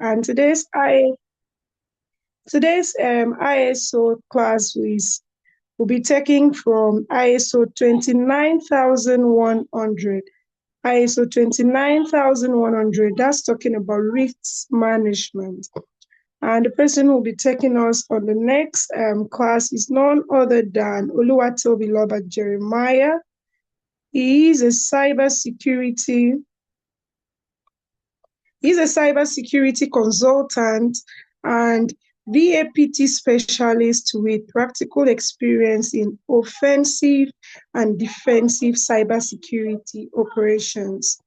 And today's ISO class will be taking from ISO 29100. ISO 29100, that's talking about risk management. And the person who will be taking us on the next class is none other than Oluwatobiloba Jeremiah. He is a cybersecurity He's a cybersecurity consultant and VAPT specialist with practical experience in offensive and defensive cybersecurity operations.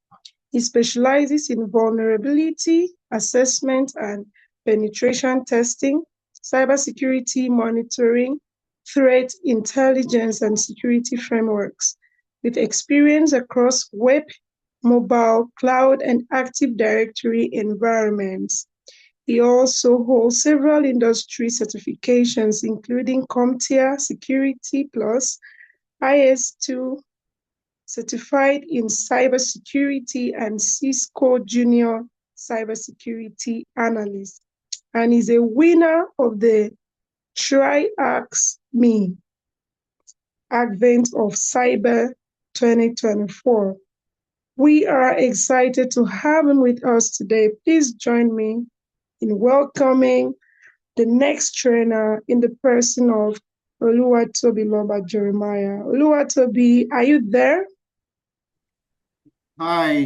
He specializes in vulnerability assessment and penetration testing, cybersecurity monitoring, threat intelligence, and security frameworks, with experience across web, mobile, cloud, and Active Directory environments. He also holds several industry certifications, including CompTIA Security Plus, IS2 certified in cybersecurity, and Cisco Junior Cybersecurity Analyst, and is a winner of the Tri-Ax Me Advent of Cyber 2024. We are excited to have him with us today. Please join me in welcoming the next trainer in the person of Oluwatobiloba Jeremiah. Oluwatobi, are you there? Hi,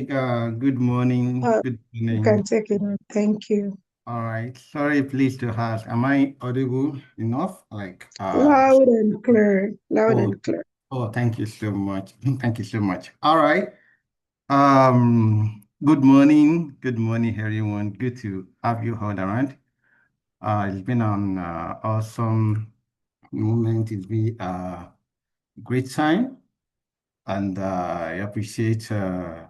good morning. Good You can evening. take it on. Thank you. All right. Sorry, please to ask, am I audible enough? Loud and clear. Loud Oh, and clear. thank you so much. Thank you so much. All right. Good morning. Good morning, everyone. Good to have you all around. It's been an awesome moment. It's been a great time, and I appreciate Mr.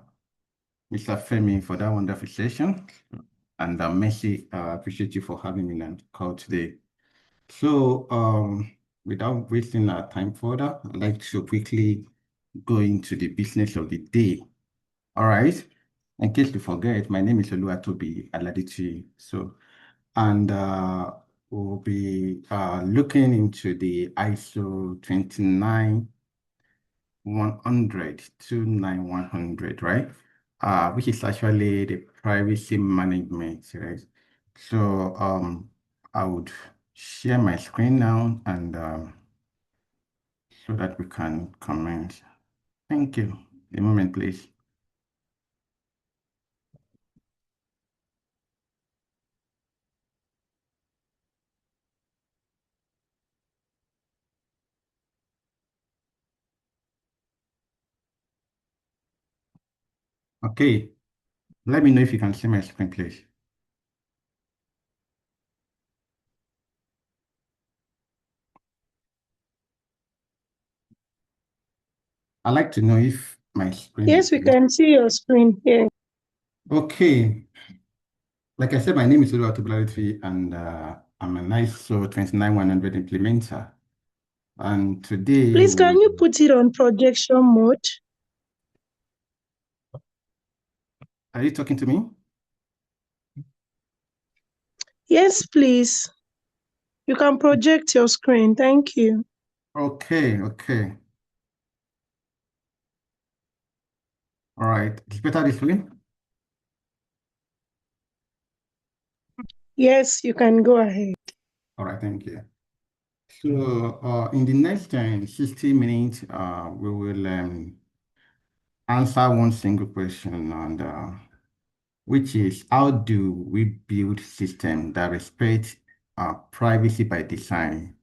Femi for that wonderful session. And Messi, I appreciate you for having me on the call today. So, without wasting our time further, I'd like to quickly go into the business of the day. All right. In case you forget, my name is Oluwatobi Aladichi. And we'll be looking into the ISO 29100, right? Which is actually the privacy management, right? So I would share my screen now and so that we can comment. Thank you. A moment, please. Okay, let me know if you can see my screen, please. I'd like to know if my screen Yes, is we can see your screen here. okay. Like I said, my name is Oluwatobi and I'm an ISO 29100 implementer. And today Please, can you put it on projection mode? Are you talking to me? Yes, please. You can project your screen. Thank you. Okay. All right. It's better this way? Yes, you can go ahead. All right, thank you. So in the next 60 minutes, we will answer one single question, and which is how do we build systems that respect privacy by design?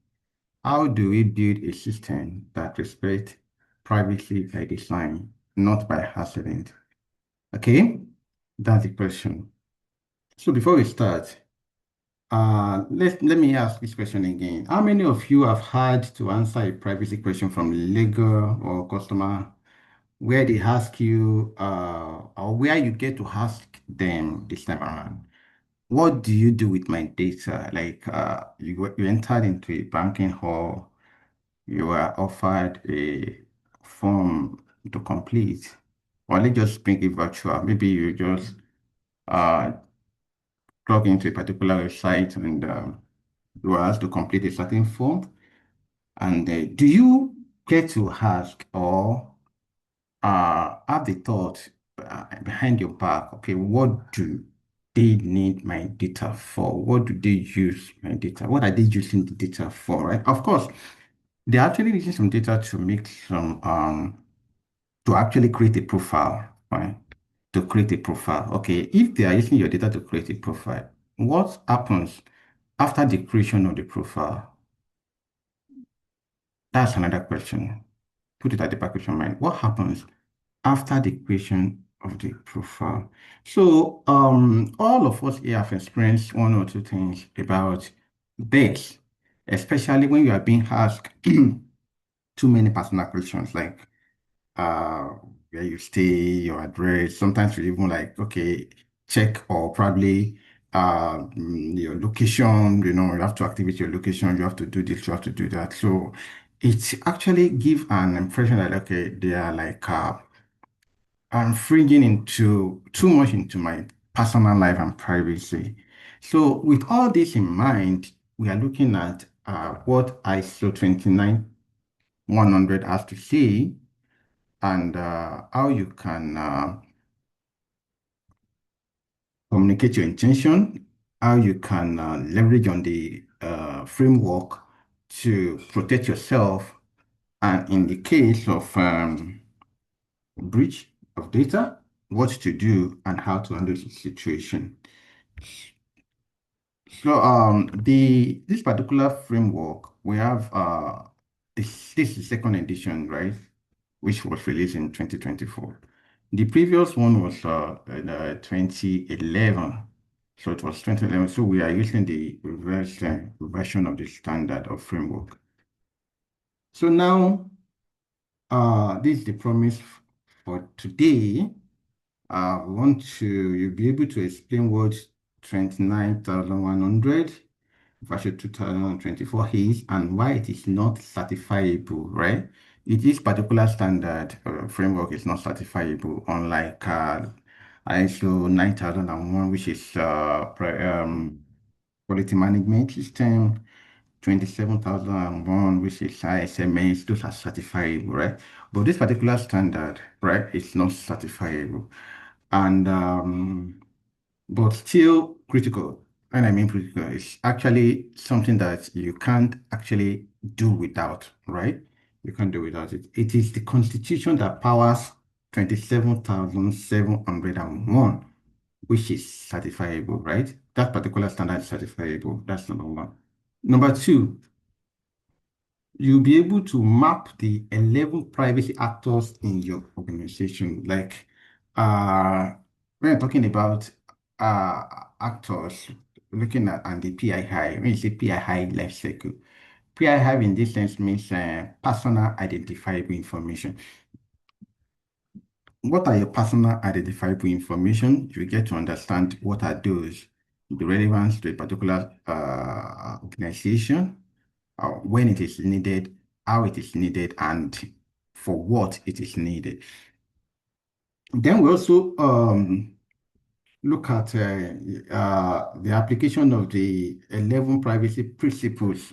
How do we build a system that respects privacy by design, not by accident? Okay, that's the question. So before we start, let me ask this question again. How many of you have had to answer a privacy question from legal or customer where they ask you, or where you get to ask them this time around, what do you do with my data? Like you entered into a banking hall, you were offered a form to complete, or let's just bring it virtual. Maybe you just uh, log into a particular website and you are asked to complete a certain form. And do you get to ask or have the thought behind your back, okay, what do they need my data for? What do they use my data? What are they using the data for, right? Of course, they're actually using some data to make some to actually create a profile, right? To create a profile. Okay, if they are using your data to create a profile, what happens after the creation of the profile? That's another question. Put it at the back of your mind. What happens after the creation of the profile? So, all of us here have experienced one or two things about this, especially when you are being asked too many personal questions like uh where you stay, your address. Sometimes you even like, okay, check or probably your location, you have to activate your location, you have to do this, you have to do that. So it actually give an impression that okay, they are like I'm fringing into too much into my personal life and privacy. So with all this in mind, we are looking at what ISO 29100 has to say and how you can communicate your intention, how you can leverage on the framework to protect yourself, and in the case of breach of data, what to do and how to handle the situation. So this particular framework we have this is second edition, right? Which was released in 2024. The previous one was in 2011. So it was 2011. So we are using the reverse version of the standard of framework. So now this is the promise for today. We want to you'll be able to explain what 29,100 version 2024 is and why it is not certifiable, right? This particular standard framework is not certifiable, unlike ISO 9001, which is quality management system, 27,001, which is ISMS. Those are certifiable, right? But this particular standard, right, is not certifiable. And but still critical. When I mean critical, it's actually something that you can't actually do without, right? You can't do without it. It is the constitution that powers 27,701, which is certifiable, right? That particular standard is certifiable. That's number one. Number two, you'll be able to map the 11 privacy actors in your organization. Like, uh, when you're talking about uh, actors, looking at and the PII, when you say PII life cycle, PII in this sense means personal identifiable information. What are your personal identifiable information? You get to understand what are those, the relevance to a particular organization, when it is needed, how it is needed, and for what it is needed. Then we also look at the application of the 11 privacy principles,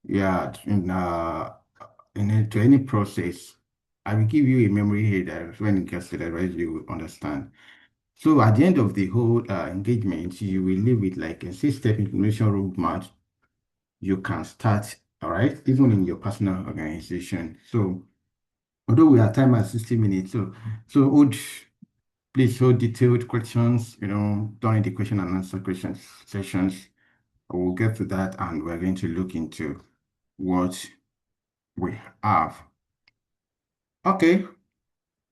yeah, to any process. I will give you a memory here that when it gets to the rest, you will understand. So at the end of the whole engagement, you will leave with like a six-step information roadmap you can start, all right, even in your personal organization. So although we are time at 60 minutes, so would please hold detailed questions, during the question and answer questions sessions. We'll get to that and we're going to look into what we have. Okay,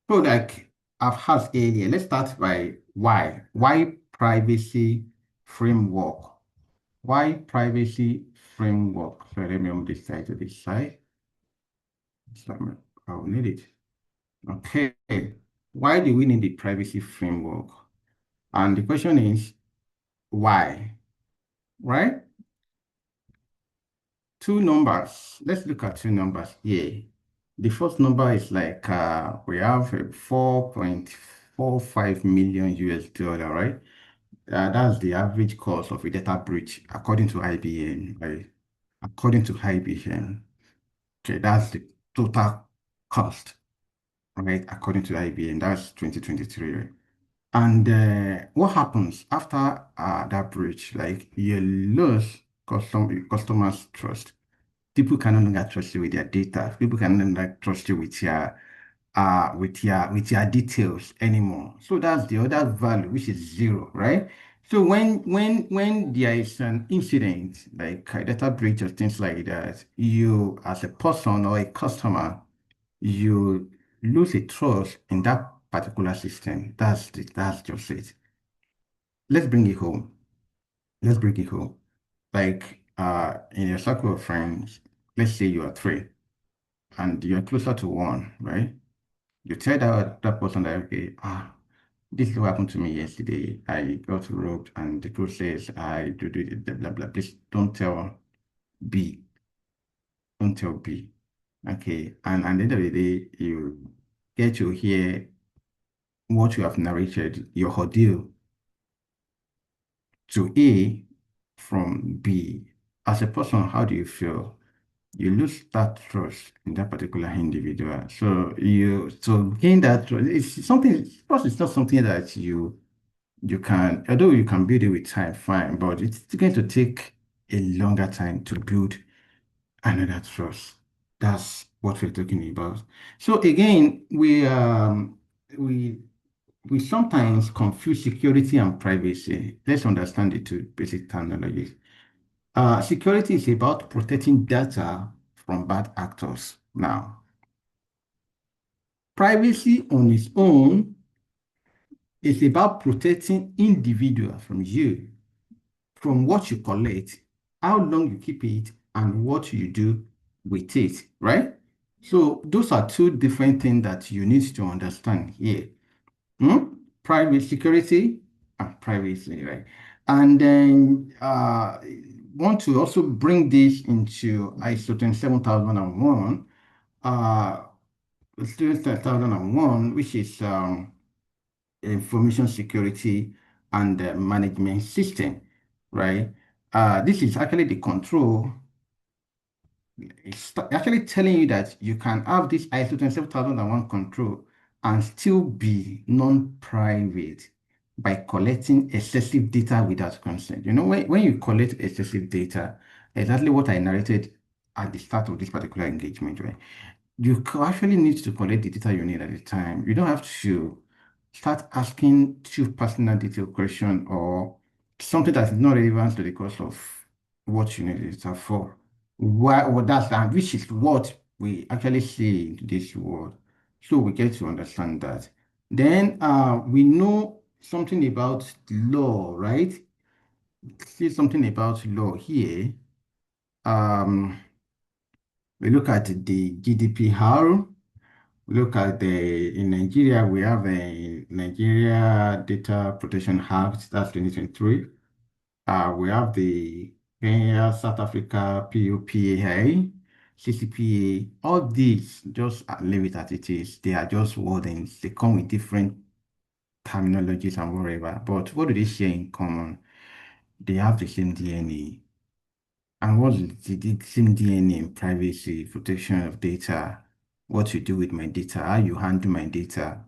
so like I've asked earlier, let's start by why. Why privacy framework? Why privacy framework? So let me move this side to this side. So I'll need it. Okay. Why do we need the privacy framework? And the question is, why? Right? Two numbers. Let's look at two numbers here. The first number is like we have a 4.45 million US dollar, right? That's the average cost of a data breach according to IBM, right? According to IBM. Okay, that's the total cost, right? According to IBM, that's 2023, right? And what happens after that breach? Like you lose customers' trust. People can no longer trust you with their data. People can no longer trust you with your details anymore. So that's the other value, which is zero, right? So when there is an incident like a data breach or things like that, you as a person or a customer, you lose a trust in that particular system. That's just it. Let's bring it home. Let's bring it home. Like in your circle of friends, let's say you are three and you're closer to one, right? You tell that person that, okay, this is what happened to me yesterday. I got robbed, and the group says I do it, blah blah blah. Please don't tell B. Don't tell B. Okay. And at the end of the day, you get to hear what you have narrated, your ordeal to A from B. As a person, how do you feel? You lose that trust in that particular individual. So gain that trust, it's something, trust is not something that you can, although you can build it with time, fine, but it's going to take a longer time to build another trust. That's what we're talking about. So again, we we sometimes confuse security and privacy. Let's understand the two basic terminologies. Security is about protecting data from bad actors. Now, privacy on its own is about protecting individual from you, from what you collect, how long you keep it, and what you do with it, right? So those are two different things that you need to understand here. Hmm? Private security and privacy, right? And then want to also bring this into ISO 27001, uh, 27001, which is information security and management system, right? This is actually the control. It's actually telling you that you can have this ISO 27001 control and still be non-private by collecting excessive data without consent. You know, when you collect excessive data, exactly what I narrated at the start of this particular engagement, right? Actually need to collect the data you need at the time. You don't have to start asking too personal detailed question or something that is not relevant to the course of what you need the data for. Why, well, that's that, which is what we actually see in this world. So we get to understand that. Then we know something about law, right? See something about law here. Um, we look at the GDPR. Look at in Nigeria, we have a Nigeria Data Protection Act, that's 2023. We have the Kenya, South Africa, PUPA, CCPA. All these, just leave it as it is. They are just wordings. They come with different terminologies and whatever. But what do they share in common? They have the same DNA. And what's the same DNA in privacy, protection of data, what you do with my data, how you handle my data.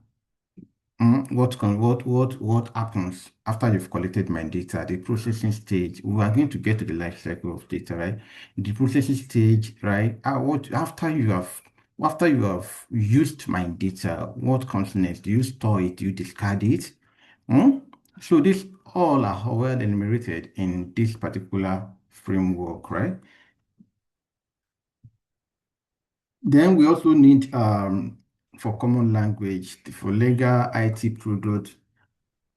What happens after you've collected my data, the processing stage. We are going to get to the life cycle of data, right? The processing stage, right? What after you have used my data, what comes next? Do you store it? Do you discard it? Hmm? So these all are well enumerated in this particular framework, right? Then we also need for common language, for legal IT product,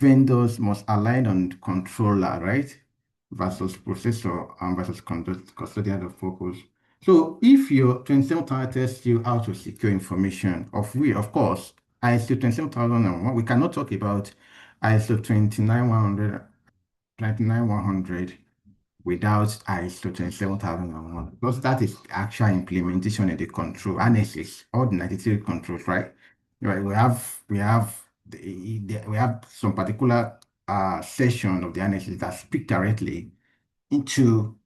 vendors must align on controller, right? Versus processor and versus custodian of focus. So if your 27000 tells you how to secure information, of course, ISO 27001, we cannot talk about ISO 29100, 29100 without ISO 27001 because that is actual implementation of the control annexes, all the 93 controls, right? Right. We have some particular session of the analysis that speak directly into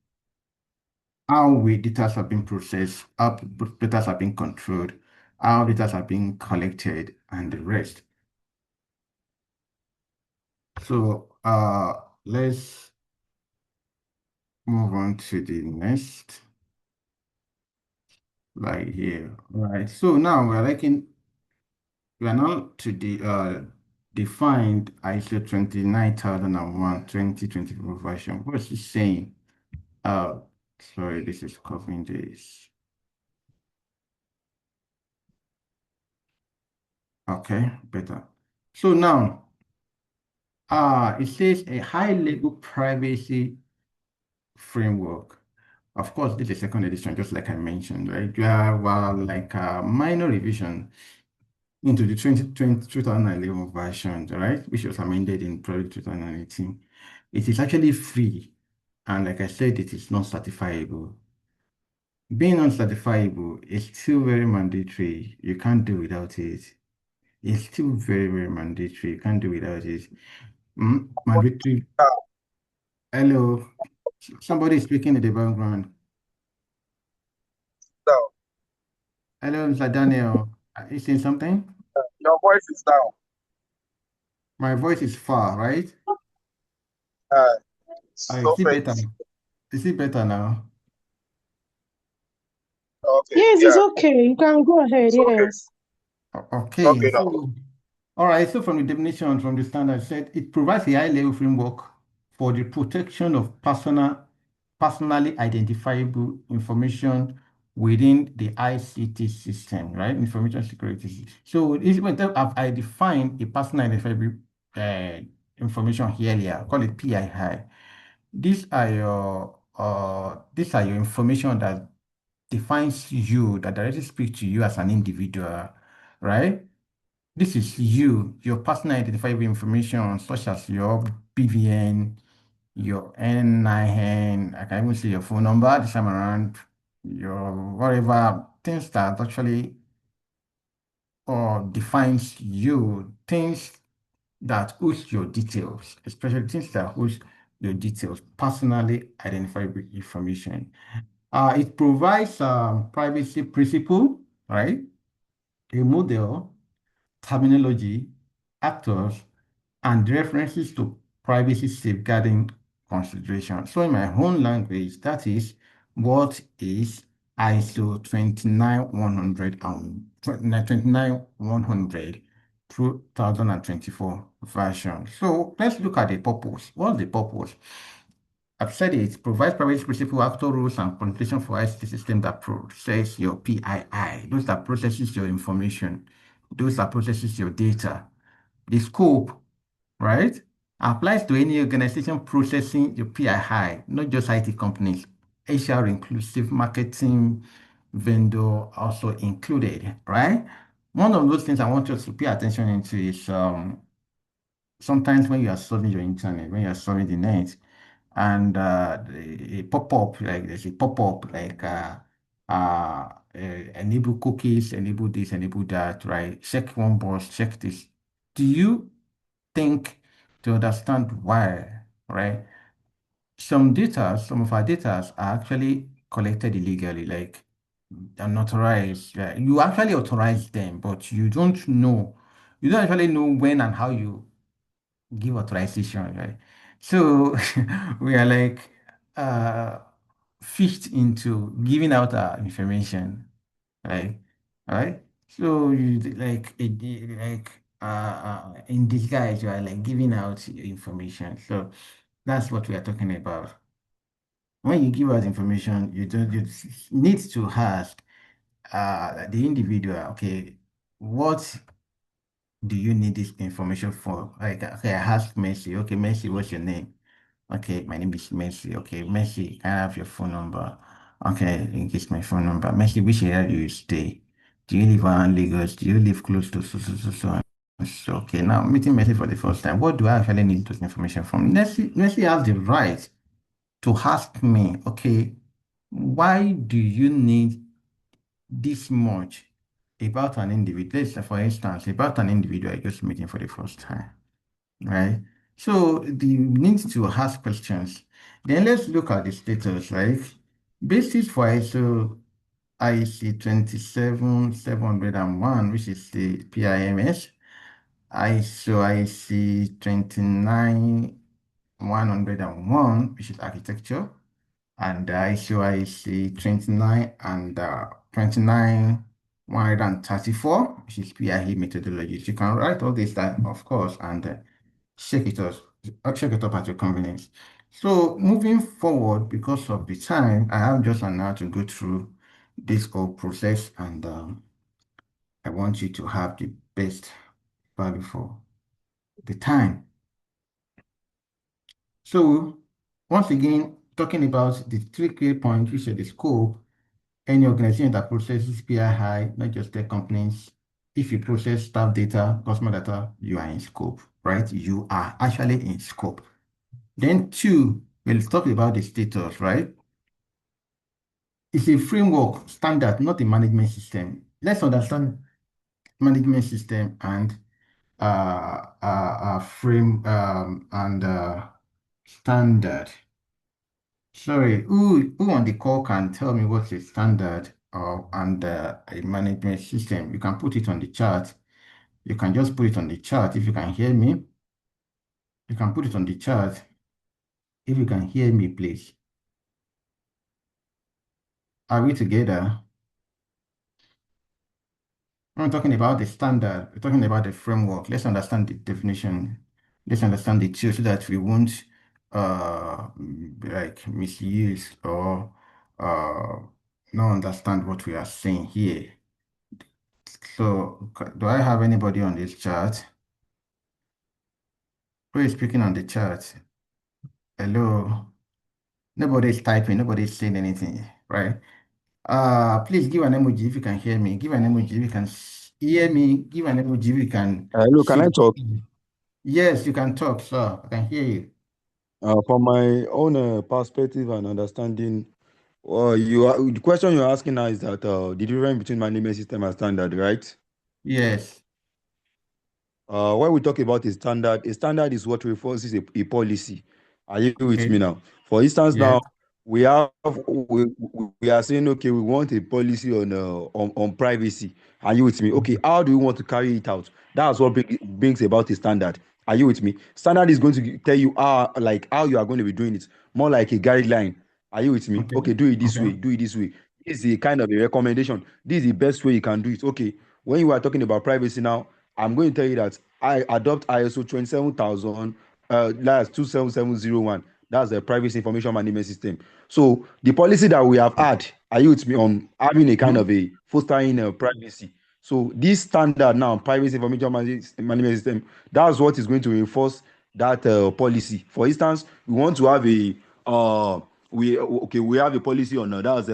how data have been processed, how data have been controlled, how data have been collected, and the rest. So let's move on to the next slide here. All right. So now we are now to the defined ISO 29001 2024 version. What's it saying? Uh, sorry, this is covering this. Okay, better. So now, it says a high-level privacy framework. Of course, this is second edition, just like I mentioned, right? You have like a minor revision into the 2011 version, right? Which was amended in probably 2018. It is actually free. And like I said, it is not certifiable. Being non-certifiable is still very mandatory. You can't do without it. It's still very, very mandatory. You can't do without it. Mandatory. Hello. Somebody is speaking in the background. Down. Hello, Mr. Daniel. Are you saying something? Your voice is down. My voice is far, right? Uh, Is so it better? faint. Is it better now? Okay, Yes, it's yeah, okay. You can go ahead. it's okay. Yes. It's Okay, okay now. so all right, so from the definition from the standard said it provides a high-level framework for the protection of personally identifiable information within the ICT system, right? Information security system. So it's when I defined a personal identifiable uh, information here earlier, call it PII. These are your information that defines you, that directly speak to you as an individual, right? This is you, your personal identifiable information, such as your BVN, your NIN, I can even see your phone number this time around, your whatever, things that actually defines you, things that host your details, especially things that host your details, personally identifiable information. It provides privacy principle, right? A model, terminology, actors, and references to privacy safeguarding consideration. So in my own language, that is what is ISO 29100 and 29100 2024 version. So let's look at the purpose. What's the purpose? I've said it provides privacy principle, actor rules, and condition for ICT system that process your PII. Those that processes your information. Those that processes your data. The scope, right, applies to any organization processing your PII, not just IT companies. HR inclusive marketing vendor also included, right? One of those things I want us to pay attention into is sometimes when you are surfing your internet, when you are surfing the net, and a pop-up, like there's a pop-up like enable cookies, enable this, enable that, right? Check one box, check this. Do you think to understand why, right? Some of our data are actually collected illegally, like unauthorized. Yeah. You actually authorize them, but you don't actually know when and how you give authorization, right? So we are like uh fished into giving out our information, right? Right? So you in disguise, you are like giving out your information. So that's what we are talking about. When you give out information, you need to ask the individual, okay, what do you need this information for? Like, okay, I ask Mercy, okay, Mercy, what's your name? Okay, my name is Mercy. Okay, Mercy, can I have your phone number? Okay, here's my phone number. Mercy, which area do you stay? Do you live around Lagos? Do you live close to so? So, okay, now meeting Mercy for the first time. What do I actually need this information from? Mercy has the right to ask me, okay, why do you need this much about an individual? Let's say, for instance, about an individual I just meeting for the first time, right? So the need to ask questions. Then let's look at the status, right? Basis for IC 27701, which is the PIMS, IC 29101, which is architecture, and IC 29 and 29134, which is PIE methodologies. You can write all this down, of course, and check it up at your convenience. So moving forward, because of the time, I have just an hour to go through this whole process, and I want you to have the best value for the time. So once again, talking about the three key points, which are the scope, any organization that processes PI, not just tech companies. If you process staff data, customer data, you are in scope, right? You are actually in scope. Then two, we'll talk about the status, right? It's a framework standard, not a management system. Let's understand management system and frame and standard. Sorry, who on the call can tell me what's a standard and a management system? You can put it on the chart. You can just put it on the chart if you can hear me. You can put it on the chart if you can hear me, please. Are we together? I'm talking about the standard. We're talking about the framework. Let's understand the definition. Let's understand the two so that we won't like misuse or not understand what we are saying here. So, do I have anybody on this chart? Who is speaking on the chart? Hello? Nobody is typing, nobody is saying anything, right? Please give an emoji if you can hear me. Give an emoji if you can hear me. Give an emoji if you can Hello, can see I the talk? screen. Yes, you can talk, sir. I can hear you. From my own perspective and understanding, the question you're asking now is that the difference between management system and standard, right? Yes. When we talk about a standard is what refers to a policy. Are you with Okay. me now? For instance, Yes. now we have we are saying, okay, we want a policy on privacy. Are you with me? Okay, how do we want to carry it out? That's what brings about a standard. Are you with me? Standard is going to tell you how you are going to be doing it, more like a guideline. Are you with me? Okay. Okay, do it this Okay. way, do it this way. This is a kind of a recommendation. This is the best way you can do it. Okay, when you are talking about privacy now, I'm going to tell you that I adopt ISO 27000, that's 27701. That's the Privacy Information Management System. So the policy that we have had, are you with me on having a kind Mhm. of a fostering privacy? So this standard now, Privacy Information Management System, that's what is going to reinforce that policy. For instance, we want to have a we have a policy on that's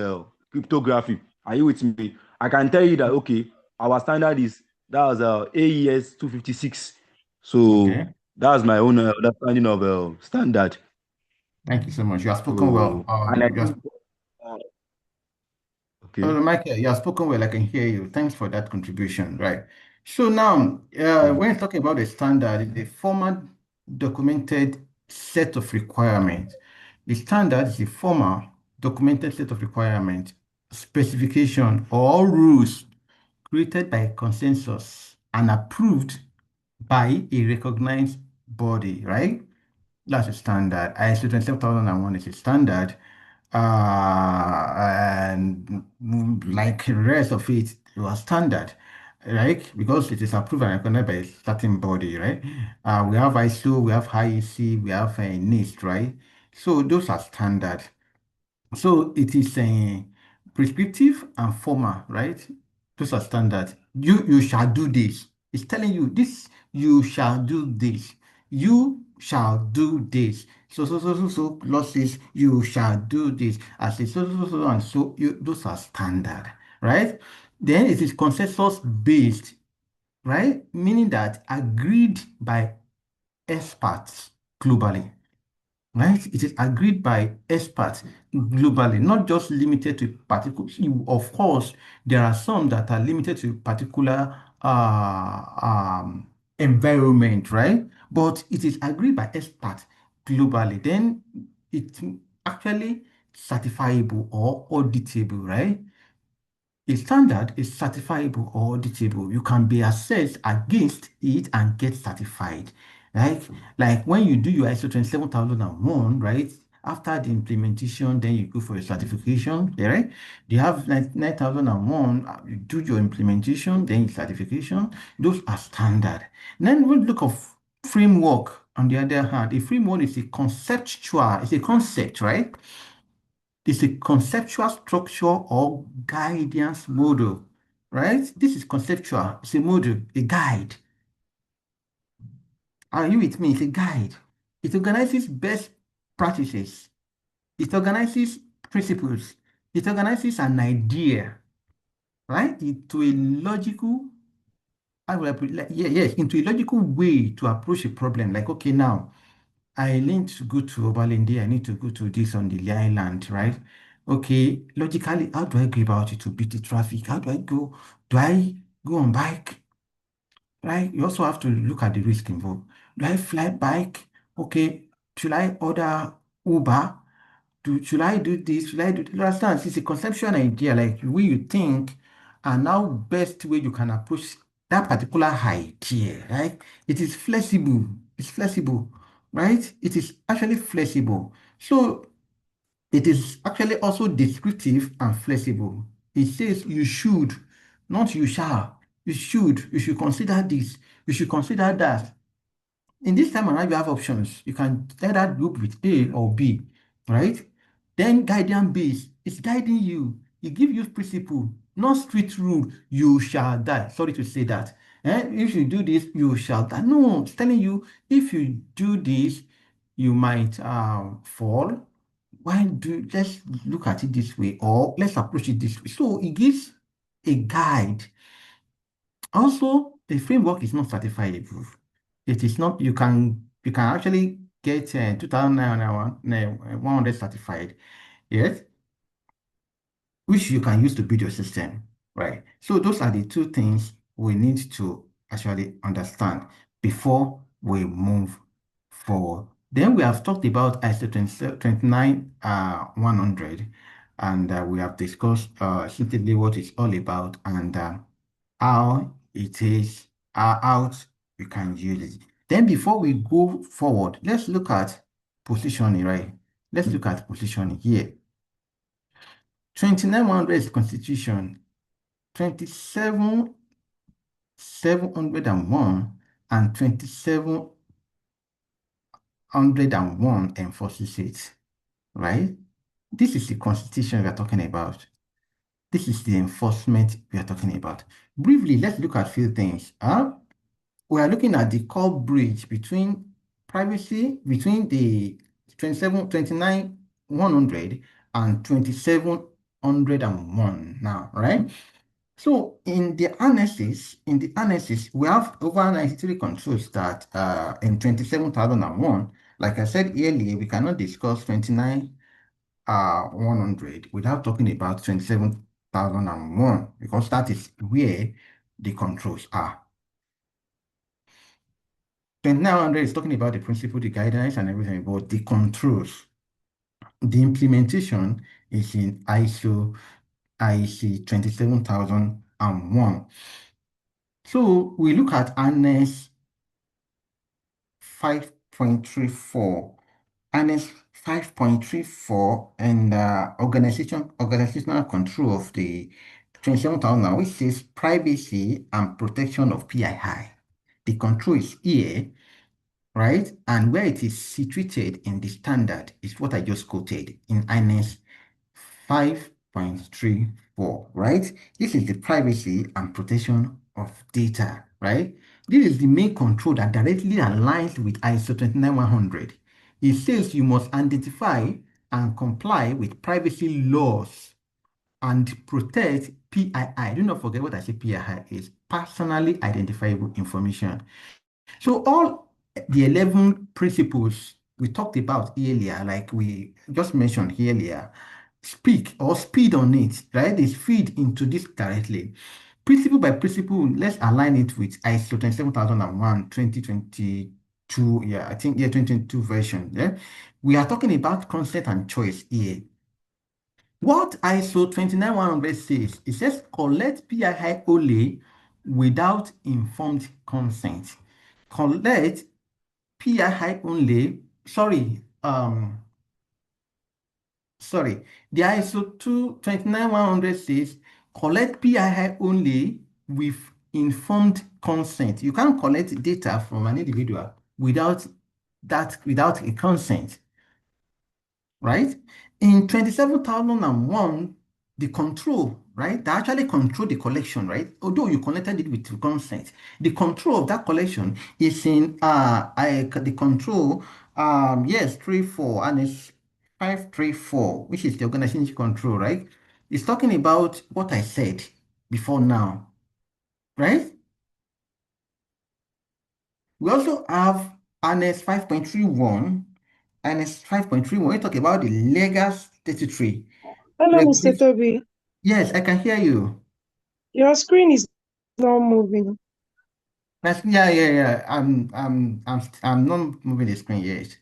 cryptography. Are you with me? I can tell you that okay, our standard is that's AES 256. So Okay. that's my own understanding of standard. Thank you so much. You have spoken well. So and I You have think uh, okay. Michael, you have spoken well. I can hear you. Thanks for that contribution. Right. So now, when talking about the standard, the formal documented set of requirements. The standard is a formal documented set of requirements, specification, or rules created by consensus and approved by a recognized body, right? That's a standard. ISO 27001 is a standard. And like the rest of it, it was standard, right? Because it is approved and recognized by a certain body, right? We have ISO, we have IEC, we have NIST, right? So those are standard. So it is prescriptive and formal, right? Those are standards. You shall do this. It's telling you this. You shall do this. You shall do this. So. Plus this. You shall do this. As a so and so. Those are standard, right? Then it is consensus based, right? Meaning that agreed by experts globally. Right? It is agreed by experts globally, not just limited to particular. Of course, there are some that are limited to a particular environment, right? but it is agreed by experts globally, then it's actually certifiable or auditable, right? A standard is certifiable or auditable. You can be assessed against it and get certified. Like when you do your ISO 27001, right? After the implementation, then you go for your certification, yeah, right? You have 9001, you do your implementation, then your certification. Those are standard. Then we look of framework on the other hand. A framework is a conceptual, it's a concept, right? It's a conceptual structure or guidance model, right? This is conceptual. It's a model, a guide. Are you with me? It's a guide. It organizes best practices. It organizes principles. It organizes an idea, right? Into a logical, how will I put it? Yes, into a logical way to approach a problem. Like, okay, now I need to go to Obalende. I need to go to this on the island, right? Okay, logically, how do I go about it to beat the traffic? How do I go? Do I go on bike? Right? You also have to look at the risk involved. Do I fly bike? Okay, should I order Uber? Should I do this? Should I do this? You understand? It's a conceptual idea, like the way you think, and now best way you can approach that particular idea, right? It is flexible. It's flexible, right? It is actually flexible. So it is actually also descriptive and flexible. It says you should, not you shall. You should. You should consider this. You should consider that. In this time around, you have options. You can either group with A or B, right? Then guidance base is guiding you. It gives you principle, not strict rule. You shall die. Sorry to say that. If you do this, you shall die. No, it's telling you if you do this, you might fall. Let's look at it this way, or let's approach it this way. So it gives a guide. Also, the framework is not certifiable. It is not, you can actually get 2,100 certified, yes, which you can use to build your system, right? So those are the two things we need to actually understand before we move forward. Then we have talked about ISO 100, and we have discussed simply what it's all about and how it is, how we can use it. Then before we go forward, let's look at positioning, right? Let's look at positioning here. 29,100 is constitution, 27,701 and 27,101 enforces it, right? This is the constitution we are talking about. This is the enforcement we are talking about. Briefly, let's look at a few things. We are looking at the core bridge between privacy, between the 29,100 and 27,101 now, right? So in the annexes, we have over 93 controls that in 27,001. Like I said earlier, we cannot discuss 100 without talking about 27,001 because that is where the controls are. 2900 is talking about the principle, the guidelines, and everything, but the controls, the implementation is in IC 27001. So we look at Annex 5.34. Annex 5.34 and organizational control of the 27,000, which says privacy and protection of PII. The control is here, right? And where it is situated in the standard is what I just quoted in Annex 5.34, right? This is the privacy and protection of data, right? This is the main control that directly aligns with ISO 29100. It says you must identify and comply with privacy laws and protect PII. Do not forget what I say PII is, personally identifiable information. So all the 11 principles we talked about earlier, like we just mentioned earlier, speak or speed on it, right? They feed into this directly. Principle by principle, let's align it with ISO 27001 2022, 2022, yeah, I think, yeah, 2022 version. Yeah, we are talking about consent and choice here. What ISO 29100 says, it says collect PII only without informed consent. Collect PII only, sorry, the ISO 29100 says collect PII only with informed consent. You can't collect data from an individual without a consent, right? In 27001, the control, right? They actually control the collection, right? Although you connected it with consent, the control of that collection is in the control yes 34 and it's 534, which is the organization control, right? It's talking about what I said before now, right? We also have Annex 5.31. Annex 5.31, we talk about the legal statutory Hello, Mr. regulation. Toby. Yes, I can hear you. Your screen is not moving. Yeah. I'm not moving the screen yet.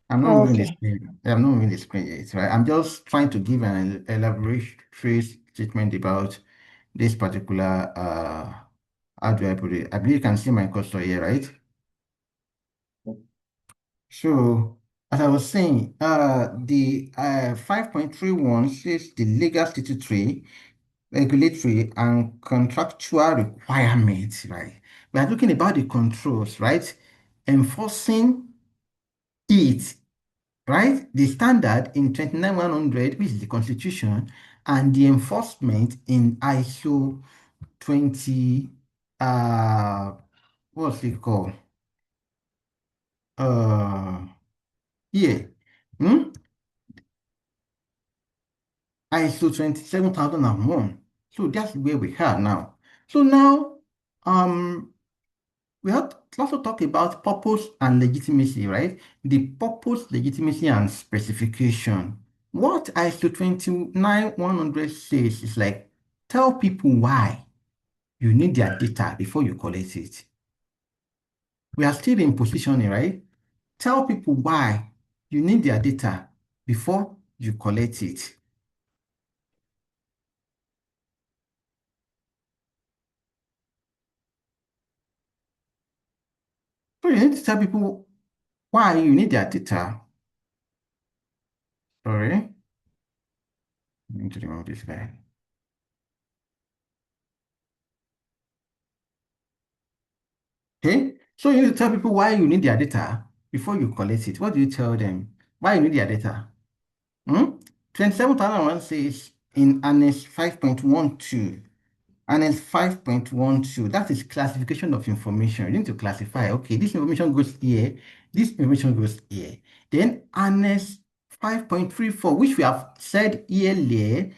I'm not moving the Okay. screen. I'm not moving the screen yet, right? I'm just trying to give an elaborate statement about this particular how do I put it? I believe you can see my cursor here, right? So, as I was saying, the 5.31 says the legal statutory, regulatory, and contractual requirements, right? We are looking about the controls, right? Enforcing it, right? The standard in 29100, which is the constitution, and the enforcement in ISO 20, what's it called? Uh, yeah. Hmm? ISO 27001. So that's where we are now. So now, um, we have to also talk about purpose and legitimacy, right? The purpose, legitimacy, and specification. What ISO 29100 says is like, tell people why you need their data before you collect it. We are still in positioning, right? Tell people why you need their data before you collect it. So you need to tell people why you need their data. Sorry, I need to remove this guy. Okay, so you need to tell people why you need their data before you collect it. What do you tell them? Why you need their data? 27,001 says in Annex 5.12. Annex 5.12, that is classification of information. You need to classify, okay, this information goes here, this information goes here. Then Annex 5.34, which we have said earlier,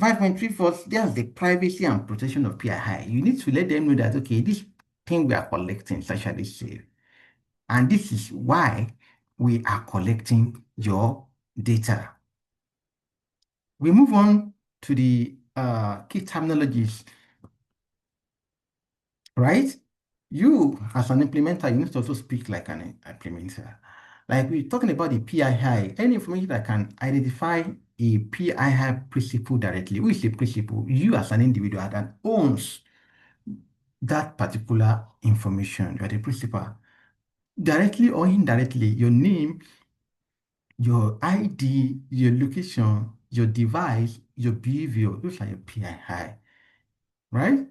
5.34, that's the privacy and protection of PII. You need to let them know that, okay, this thing we are collecting is actually safe. And this is why we are collecting your data. We move on to the key terminologies, right? You, as an implementer, you need to also speak like an implementer. Like we're talking about the PII, any information that can identify a PII principle directly. Who is the principle? You as an individual that owns that particular information. You are the principal. Directly or indirectly, your name, your ID, your location, your device, your behavior, those are your PII, right?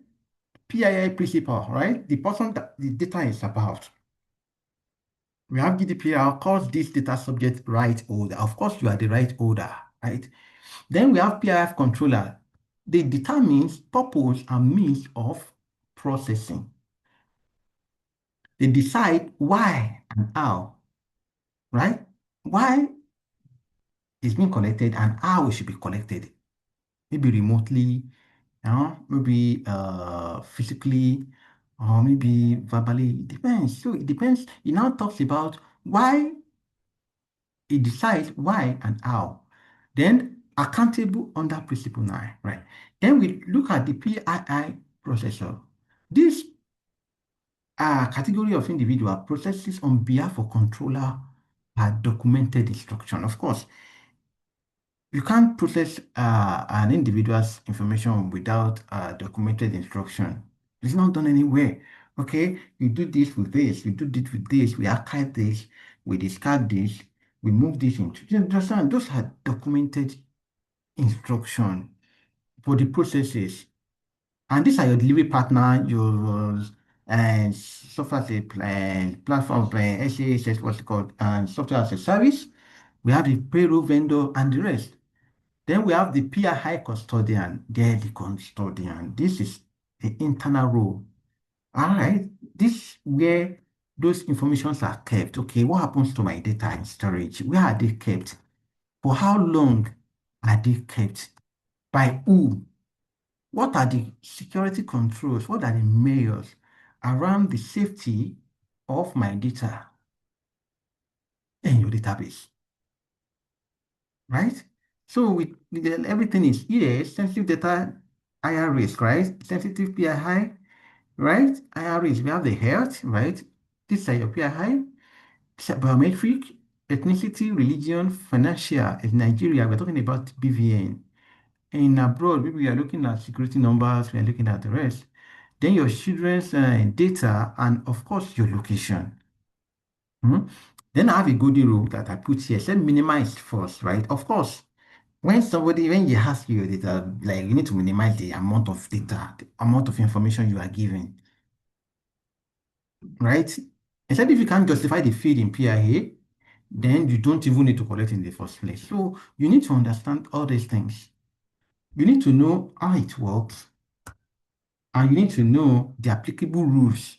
PII principle, right? The person that the data is about. We have GDPR, of course, this data subject right holder. Of course, you are the right holder, right? Then we have PIF controller. They determines purpose and means of processing. They decide why and how, right? Why it's being collected and how it should be collected. Maybe remotely, maybe physically, or maybe verbally. It depends. So it depends. It now talks about why it decides why and how. Then accountable under principle 9, right? Then we look at the PII processor. This a category of individual processes on behalf of controller are documented instruction. Of course, you can't process an individual's information without documented instruction. It's not done anywhere. Okay, you do this with this, you do this with this, we archive this, we discard this, we move this into. You understand? Those are documented instruction for the processes. And these are your delivery partner, your software as a platform, SaaS, what's it called, and software as a service. We have the payroll vendor and the rest. Then we have the PII custodian. They're the custodian. This is the internal role. All right. This where those informations are kept. Okay, what happens to my data in storage? Where are they kept? For how long are they kept? By who? What are the security controls? What are the measures around the safety of my data in your database? Right? So everything is here, sensitive data, IR risk, right? Sensitive PII, right? IR risk, we have the health, right? These are your PII, biometric, ethnicity, religion, financial. In Nigeria, we're talking about BVN. In abroad, maybe we are looking at security numbers, we are looking at the rest. Then your children's data, and of course, your location. Mhm. Then I have a golden rule that I put here. Say minimize first, right? Of course, when you ask you your data, like you need to minimize the amount of data, the amount of information you are given, right? Except if you can't justify the feed in PIA, then you don't even need to collect in the first place. So you need to understand all these things. You need to know how it works, and you need to know the applicable rules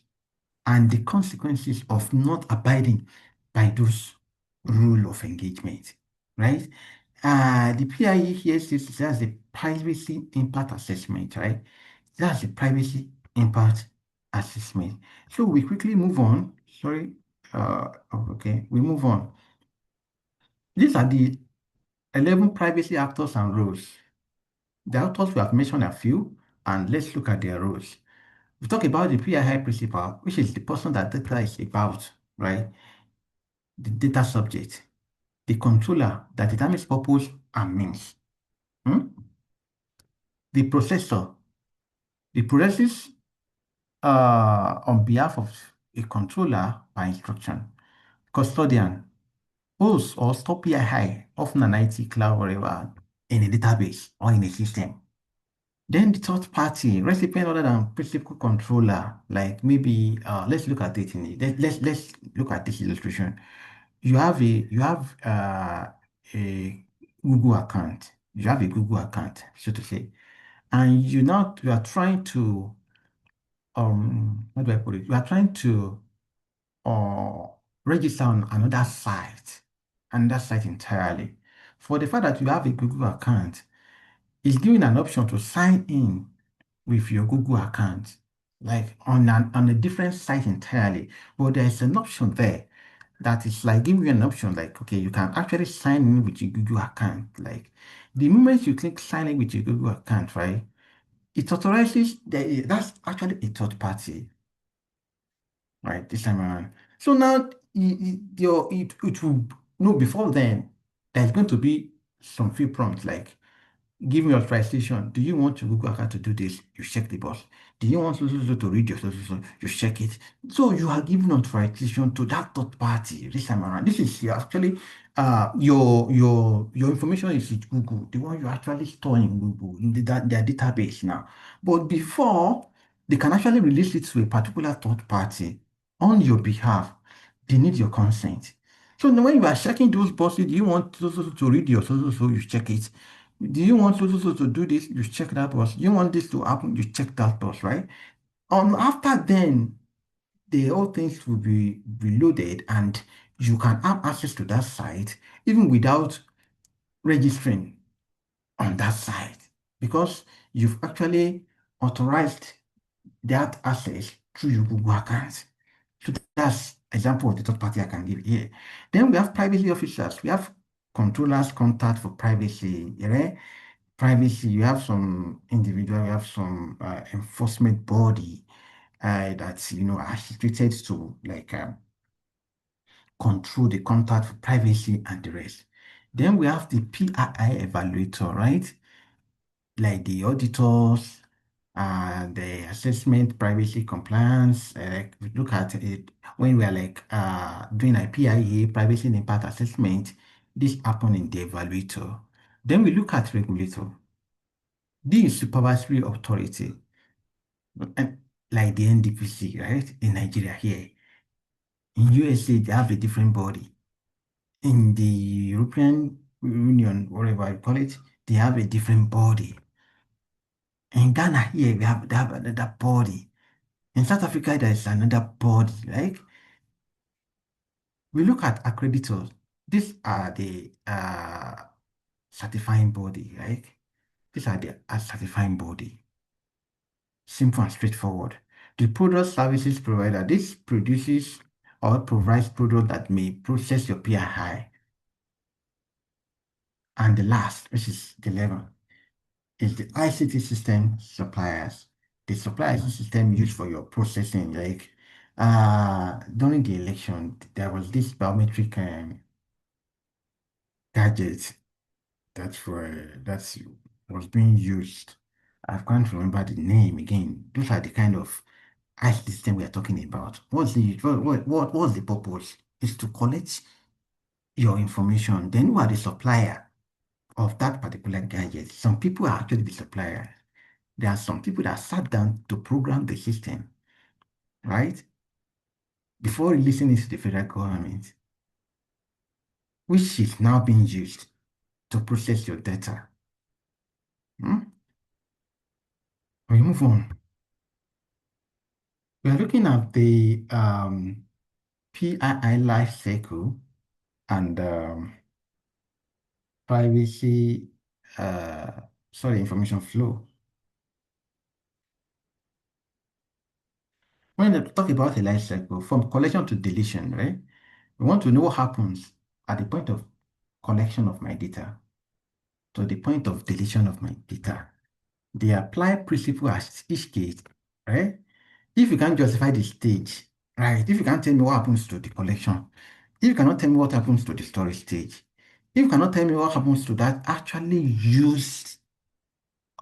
and the consequences of not abiding by those rule of engagement, right? The PIE here says that's the privacy impact assessment, right? That's the privacy impact assessment. So we quickly move on. Sorry. Okay, we move on. These are the 11 privacy actors and roles. The authors we have mentioned a few, and let's look at their roles. We talk about the PII principal, which is the person that data is about, right? The data subject, the controller that determines purpose and means. Hmm? The processor, the processes on behalf of a controller by instruction. Custodian, hosts or store PII, often an IT cloud wherever in a database or in a system. Then the third party, recipient other than principal controller, like maybe let's look at it in let's look at this illustration. You have a Google account. You have a Google account, so to say, and you are trying to how do I put it? You are trying to uh register on another site entirely. For the fact that you have a Google account, it's giving an option to sign in with your Google account, like on a different site entirely. But there's an option there that is like giving you an option, like, okay, you can actually sign in with your Google account. Like the moment you click sign in with your Google account, right, it authorizes that's actually a third party, right? This time around. So now it will no before then there's going to be some few prompts like give me authorization. Do you want your Google account to do this? You check the box. Do you want to read your so? You check it. So you are giving authorization to that third party this time around. This is actually your information is with Google, the one you actually store in Google in their database now. But before they can actually release it to a particular third party on your behalf, they need your consent. So now when you are checking those boxes, do you want to read your so? You check it. Do you want to do this? You check that box. You want this to happen? You check that box, right? After then, the whole things will be reloaded and you can have access to that site even without registering on that site because you've actually authorized that access through your Google account. So that's example of the third party I can give here. Then we have privacy officers. We have controllers contact for privacy. Yeah? Privacy, you have some individual, you have some enforcement body. that are situated to control the contact for privacy and the rest. Then we have the PII evaluator, right? Like the auditors and the assessment, privacy compliance. Like we look at it when we are doing a PIA, privacy and impact assessment. This happen in the evaluator. Then we look at regulator. This supervisory authority, like the NDPC, right? In Nigeria here. In USA, they have a different body. In the European Union, whatever you call it, they have a different body. In Ghana here, they have another body. In South Africa, there is another body. Like we look at accreditors. These are the certifying body, right? These are the certifying body. Simple and straightforward. The product services provider. This produces or provides product that may process your PII. And the last, which is the 11, is the ICT system suppliers. The suppliers system used for your processing, like during the election, there was this biometric gadget that was being used. I can't remember the name again. Those are the kind of ICT system we are talking about. What's the purpose? Is to collect your information. Then who are the supplier of that particular gadget? Some people are actually the supplier. There are some people that sat down to program the system, right? Before releasing it to the federal government, which is now being used to process your data. We move on. We are looking at the PII life cycle and privacy, information flow. When they talk about a life cycle, from collection to deletion, right? We want to know what happens at the point of collection of my data to the point of deletion of my data. They apply principle at each case, right? If you can't justify the stage, right? If you can't tell me what happens to the collection, if you cannot tell me what happens to the storage stage, if you cannot tell me what happens to that actually used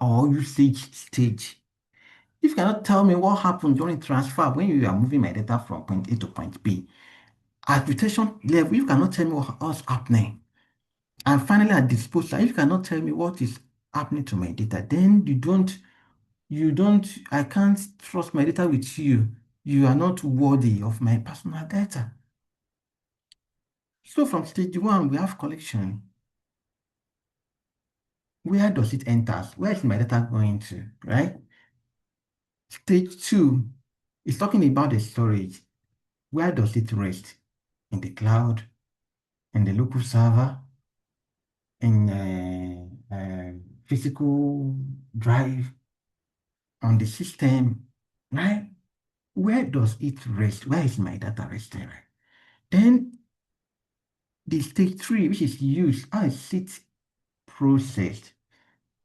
or usage stage, if you cannot tell me what happens during transfer when you are moving my data from point A to point B, at retention level, if you cannot tell me what's happening, and finally at disposal, if you cannot tell me what is happening to my data, then I can't trust my data with you. You are not worthy of my personal data. So from stage one, we have collection. Where does it enter? Where is my data going to, right? Stage two is talking about the storage. Where does it rest? In the cloud, in the local server, in physical drive, on the system, right? Where does it rest? Where is my data resting, right? Then the stage three, which is used, how is it processed?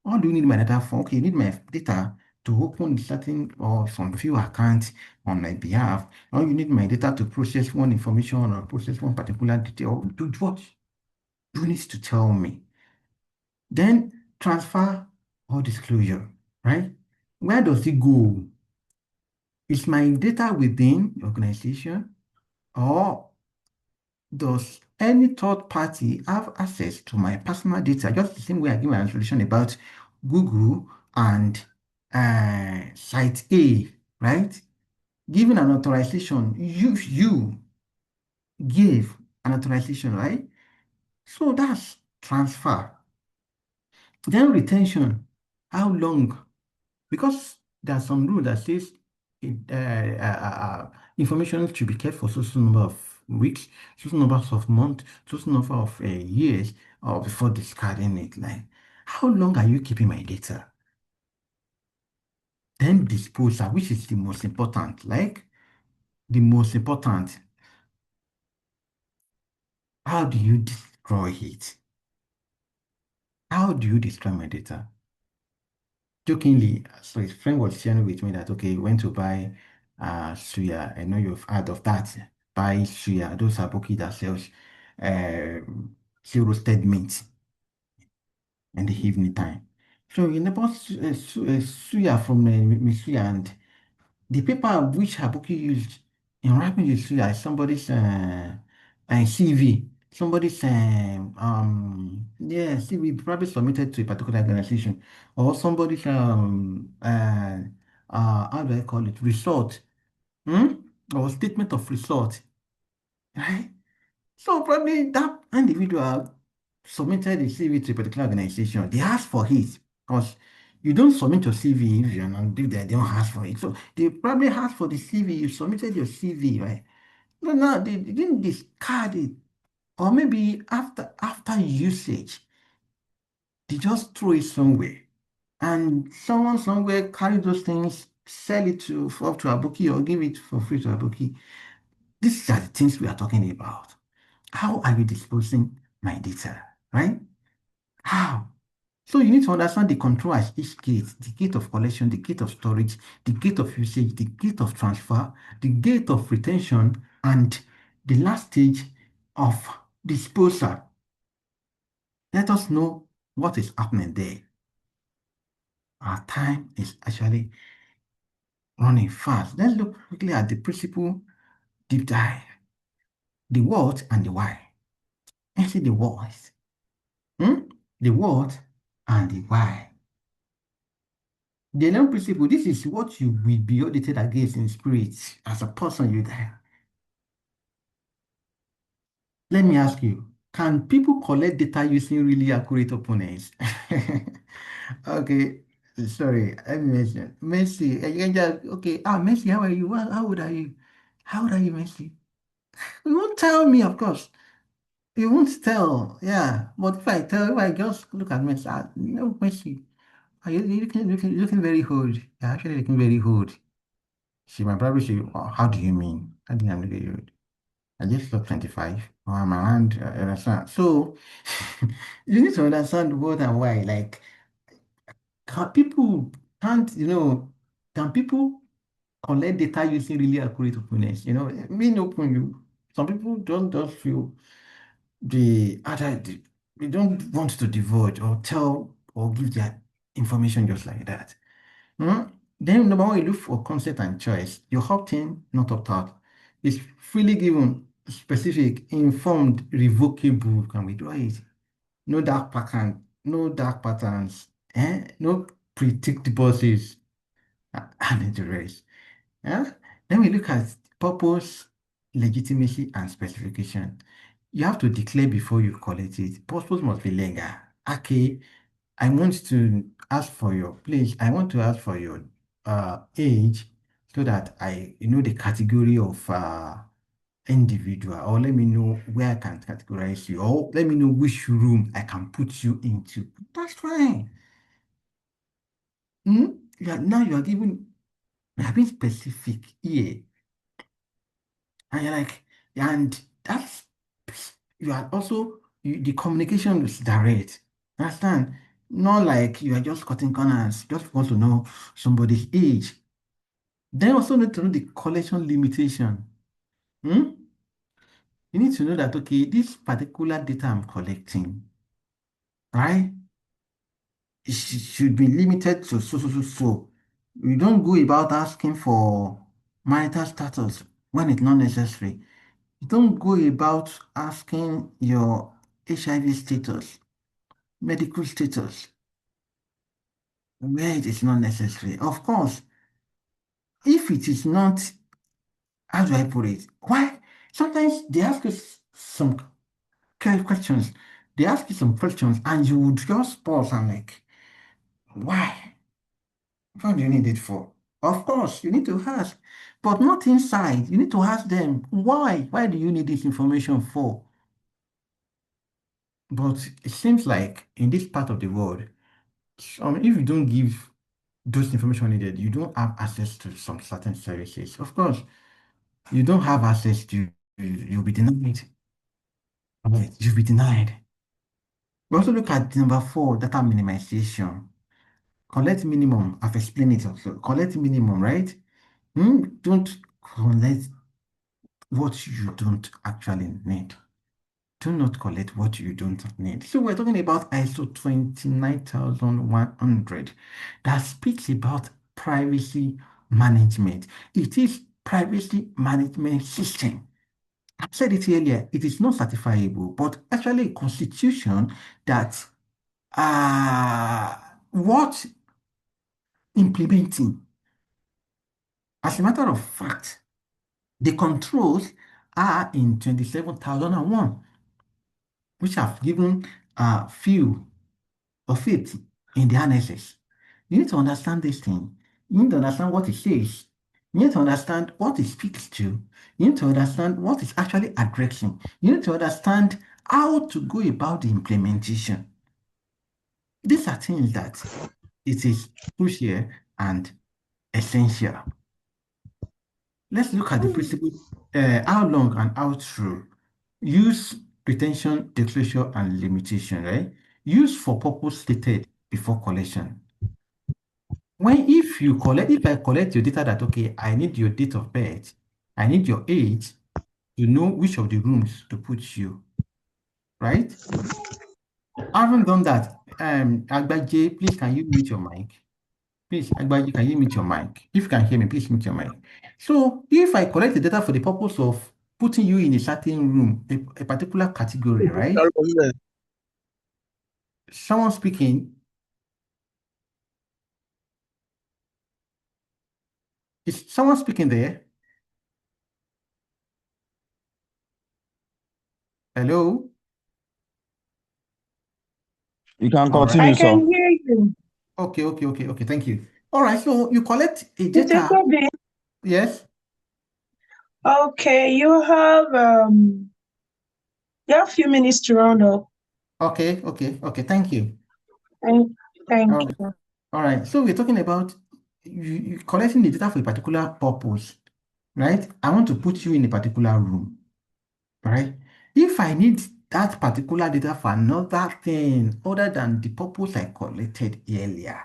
What do you need my data for? Okay, you need my data to open certain or some few accounts on my behalf, or you need my data to process one information or process one particular detail. Do what? You need to tell me. Then transfer or disclosure, right? Where does it go? Is my data within the organization, or does any third party have access to my personal data? Just the same way I give my solution about Google and Site A, right? Giving an authorization, you gave an authorization, right? So that's transfer. Then retention, how long? Because there are some rule that says information should be kept for certain number of weeks, certain numbers of months, certain number of years, or before discarding it. Like, how long are you keeping my data? Then disposal, which is the most important. Like, the most important, how do you destroy it? How do you destroy my data? Jokingly, so his friend was sharing with me that, okay, he went to buy suya. I know you've heard of that. Buy suya. Those aboki that sells roasted meat in the evening time. So you never suya from Miss Suya, and the paper which Habuki used in wrapping the suya is somebody's CV, somebody's yeah, CV probably submitted to a particular organization, or somebody's how do I call it, result, hmm? Or statement of result, right? So probably that individual submitted a CV to a particular organization. They asked for it because you don't submit your CV if you're not, if they don't ask for it. So they probably asked for the CV. You submitted your CV, right? No, they didn't discard it. Or maybe after usage, they just throw it somewhere. And someone somewhere carry those things, sell it to up to a bookie or give it for free to a bookie. These are the things we are talking about. How are you disposing my data, right? How? So you need to understand the control at each gate, the gate of collection, the gate of storage, the gate of usage, the gate of transfer, the gate of retention, and the last stage of disposal. Let us know what is happening there. Our time is actually running fast. Let's look quickly at the principle deep dive, the what and the why. Let's see the what, the what and the why. The 11 principle, this is what you will be audited against in spirit as a person you die. Let me ask you, can people collect data using really accurate opponents? Okay, sorry, let me mention. Messi, you can just, okay, Messi, how are you? How old are you? How old are you, Messi? You won't tell me, of course. You won't tell, yeah. But if I just look at Messi, no, Messi, are you looking very old? You're actually looking very old. She might probably say, oh, how do you mean? I think I'm looking old. I just look 25, or I'm around, understand? So, you need to understand what and why. Like, can people can't, can people collect data using really accurate openness? Being open, some people don't just feel they don't want to divulge or tell or give their information just like that. Hmm? Then number one, you look for consent and choice. You opt in, not opt out. It's freely given, specific, informed, revocable. Can we do it? No dark patterns, no pre-ticked boxes, and the rest. Yeah? Then we look at purpose, legitimacy, and specification. You have to declare before you collect it. Purpose must be legal. Okay, I want to ask for your place. I want to ask for your age so that I know the category of individual, or let me know where I can categorize you, or let me know which room I can put you into. That's fine. Hmm? Now you are given, you are being specific here. And you're like, and that's, you are also, the communication is direct. Understand? Not like you are just cutting corners, just want to know somebody's age. Then also need to know the collection limitation. Hmm? You need to know that, okay, this particular data I'm collecting, right, should be limited to so. You don't go about asking for marital status when it's not necessary. Don't go about asking your HIV status, medical status, where it is not necessary. Of course, if it is not, how do I put it? Why? Sometimes they ask us some questions. They ask you some questions and you would just pause and like, why? What do you need it for? Of course, you need to ask, but not inside. You need to ask them, why? Why do you need this information for? But it seems like in this part of the world, if you don't give those information needed, you don't have access to some certain services. Of course, you don't have access to, you'll be denied. Right, you'll be denied. We also look at number four, data minimization. Collect minimum. I've explained it also. Collect minimum, right? Don't collect what you don't actually need. Do not collect what you don't need. So we're talking about ISO 29100 that speaks about privacy management. It is privacy management system. I said it earlier, it is not certifiable, but actually a constitution that what implementing. As a matter of fact, the controls are in 27,001, which have given a few of it in the annexes. You need to understand this thing. You need to understand what it says. You need to understand what it speaks to. You need to understand what it's actually addressing. You need to understand how to go about the implementation. These are things that it is crucial and essential. Let's look at the principle, how long and how true. Use, retention, disclosure, and limitation, right? Use for purpose stated before collection. If I collect your data that, okay, I need your date of birth, I need your age to know which of the rooms to put you, right? I haven't done that. Agbaje, please can you mute your mic? Please, Agbaji, can you mute your mic? If you can hear me, please mute your mic. So if I collect the data for the purpose of putting you in a certain room, a particular category, right? Someone speaking, is someone speaking there? Hello? You can All right. continue, I sir. can hear you. Okay. Thank you. All right. So you collect a Mr. data. Kobe, Yes. okay, you have a few minutes to round up. Okay. Thank you. Thank, All thank right. you. All right. So we're talking about you collecting the data for a particular purpose, right? I want to put you in a particular room. Right? If I need that particular data for another thing other than the purpose I collected earlier,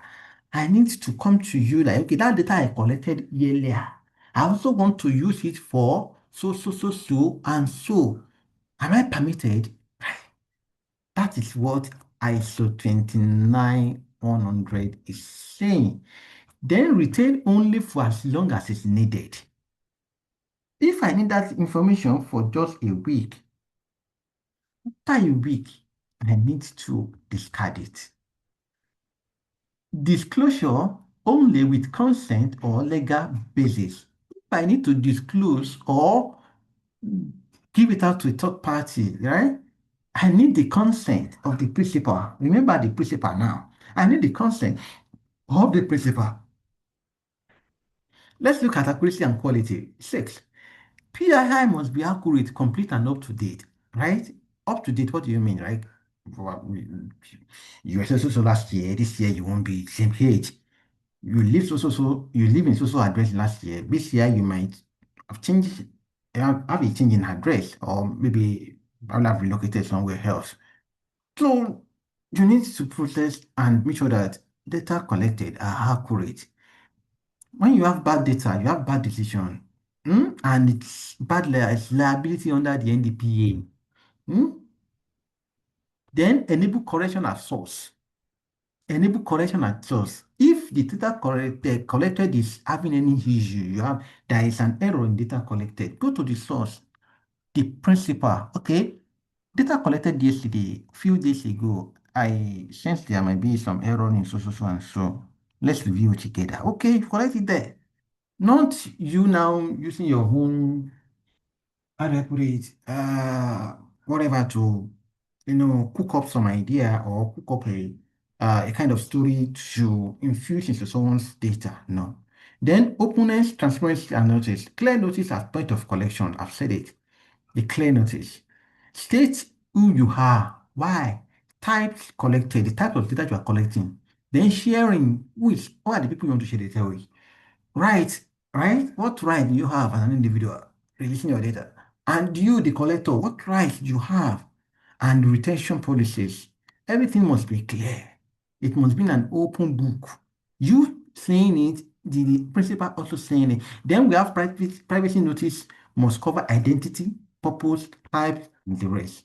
I need to come to you like, okay, that data I collected earlier, I also want to use it for so, and so. Am I permitted? That is what ISO 29100 is saying. Then retain only for as long as it's needed. If I need that information for just a week, after a week, I need to discard it. Disclosure only with consent or legal basis. If I need to disclose or give it out to a third party, right? I need the consent of the principal. Remember the principal now. I need the consent of the principal. Let's look at accuracy and quality. 6. PII must be accurate, complete, and up to date, right? Up to date, what do you mean, right? You were so last year, this year you won't be same age. You live in so address last year. This year you might have changed, have a change in address, or maybe I will have relocated somewhere else. So you need to process and make sure that data collected are accurate. When you have bad data, you have bad decision, and it's it's liability under the NDPA. Then enable correction at source. Enable correction at source. If the data collected is having any issue, there is an error in data collected, go to the source, the principal. Okay, data collected yesterday, few days ago, I sense there might be some error in so and so. Let's review it together. Okay, you collect it there. Not you now using your own, how do I put it, whatever to, cook up some idea or cook up a kind of story to infuse into someone's data. No. Then openness, transparency, and notice. Clear notice at point of collection. I've said it. A clear notice. State who you are, why, types collected, the type of data you are collecting. Then sharing, who are the people you want to share the data with. Right, right? What right do you have as an individual releasing your data? And you, the collector, what right do you have? And retention policies. Everything must be clear. It must be an open book. You saying it the principal also saying it. Then we have privacy notice must cover identity, purpose, type, and the rest.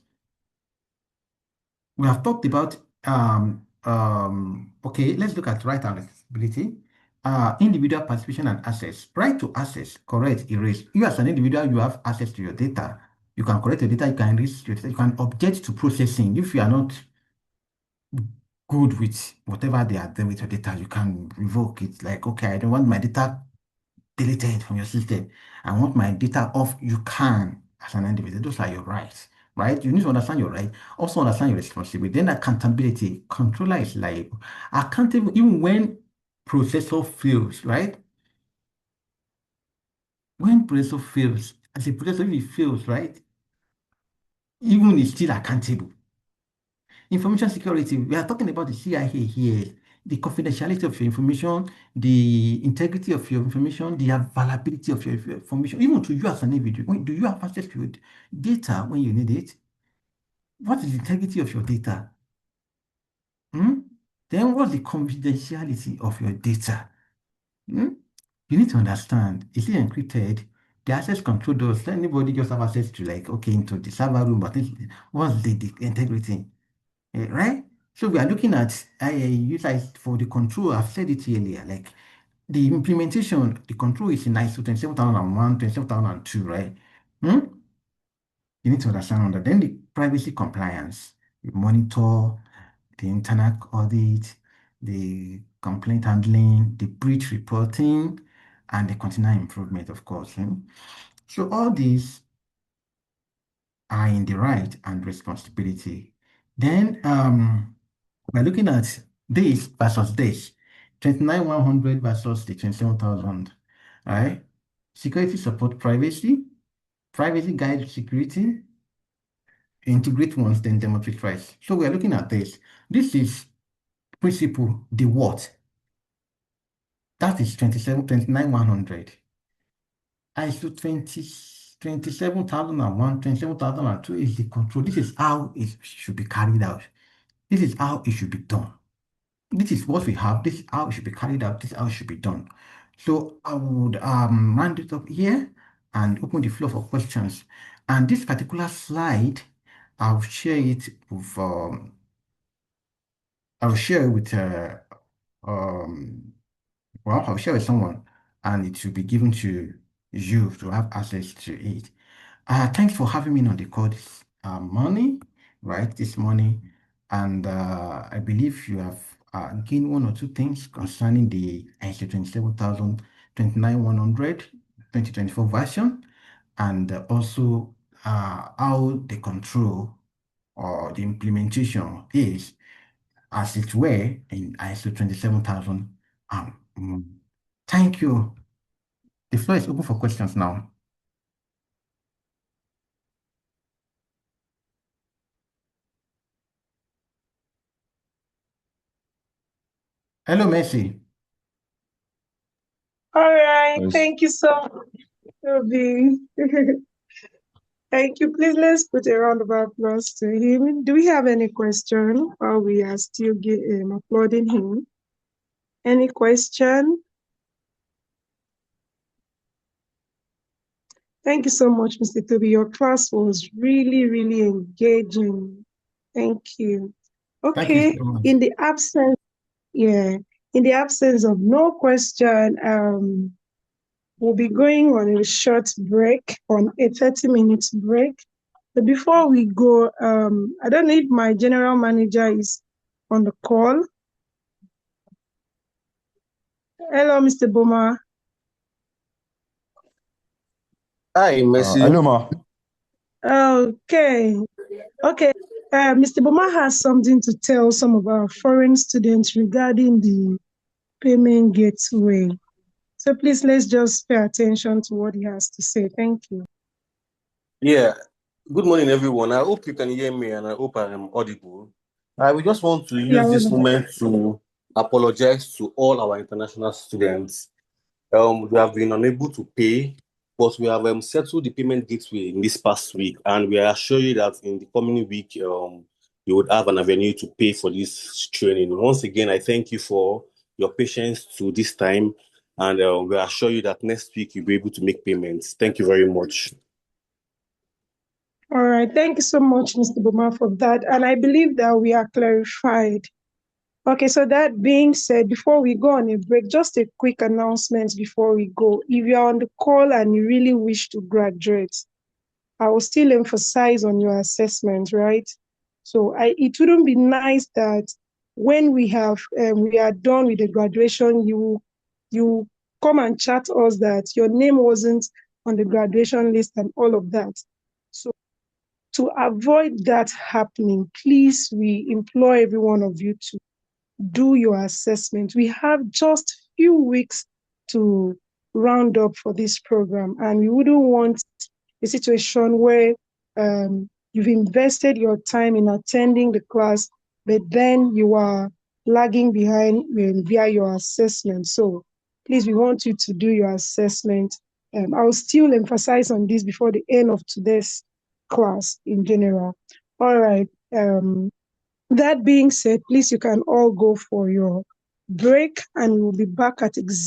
We have talked about okay, let's look at right and responsibility. Individual participation and access. Right to access, correct, erase. You as an individual, you have access to your data. You can correct your data, you can erase your data, you can object to processing. If you are not good with whatever they are doing with your data, you can revoke it. Like, okay, I don't want my data deleted from your system. I want my data off. You can, as an individual. Those are your rights, right? You need to understand your right. Also understand your responsibility. Then accountability. Controller is liable. Accountable even when processor fails, right? When processor fails, as a processor, if it fails, right? Even is still accountable. Information security, we are talking about the CIA here, the confidentiality of your information, the integrity of your information, the availability of your information, even to you as an individual. Do you have access to your data when you need it? What is the integrity of your data? Hmm? Then what's the confidentiality of your data? Hmm? You need to understand, is it encrypted? The access control does anybody just have access to, like, okay, into the server room, but what's the integrity? Right? So we are looking at utilize for the control. I've said it earlier, like the implementation, the control is in ISO 27001, 27002, right? Hmm? You need to understand on that. Then the privacy compliance, you monitor the internal audit, the complaint handling, the breach reporting, and the continuous improvement, of course. So all these are in the right and responsibility. Then we're looking at this versus this, 29,100 versus the 27,000, right? Security support privacy, privacy guide security, integrate once, then demonstrate rights. So we're looking at this. This is principle, the what? That is 29,100. ISO 27,001, 27,002 is the control. This is how it should be carried out. This is how it should be done. This is what we have. This is how it should be carried out. This is how it should be done. So I would round it up here and open the floor for questions. And this particular slide, I'll share it with I'll share with um well, I'll share with someone, and it will be given to you to have access to it. Thanks for having me on the call this morning, right? This morning. And I believe you have gained one or two things concerning the ISO 27000 29100 2024 version, and also how the control or the implementation is as it were in ISO 27000. Mm. Thank you. The floor is open for questions now. Hello, Messi. All right. Yes. Thank you so much, Toby. Thank you. Please let's put a round of applause to him. Do we have any question while we are still applauding him? Any question? Thank you so much, Mr. Toby. Your class was really, really engaging. Thank you. Thank you Okay. so much. In the absence, in the absence of no question, we'll be going on a short break, on a 30-minute break. But before we go, I don't know if my general manager is on the call. Hello, Mr. Boma. Hi, Messi. Hello, ma. Okay. Mr. Boma has something to tell some of our foreign students regarding the payment gateway. So please, let's just pay attention to what he has to say. Thank you. Yeah. Good morning, everyone. I hope you can hear me and I hope I am audible. I would just want to use this moment to apologize to all our international students. We have been unable to pay, but we have settled the payment gateway in this past week, and we assure you that in the coming week, you would have an avenue to pay for this training. Once again, I thank you for your patience to this time, And we assure you that next week you'll be able to make payments. Thank you very much. All right. Thank you so much, Mr. Boma, for that. And I believe that we are clarified. Okay, so that being said, before we go on a break, just a quick announcement before we go. If you're on the call and you really wish to graduate, I will still emphasize on your assessment, right? So it wouldn't be nice that when we are done with the graduation, you come and chat us that your name wasn't on the graduation list and all of that. So to avoid that happening, please, we implore every one of you to do your assessment. We have just few weeks to round up for this program, and we wouldn't want a situation where you've invested your time in attending the class, but then you are lagging behind via your assessment. So please, we want you to do your assessment. I will still emphasize on this before the end of today's class in general. All right. That being said, please, you can all go for your break, and we'll be back at exactly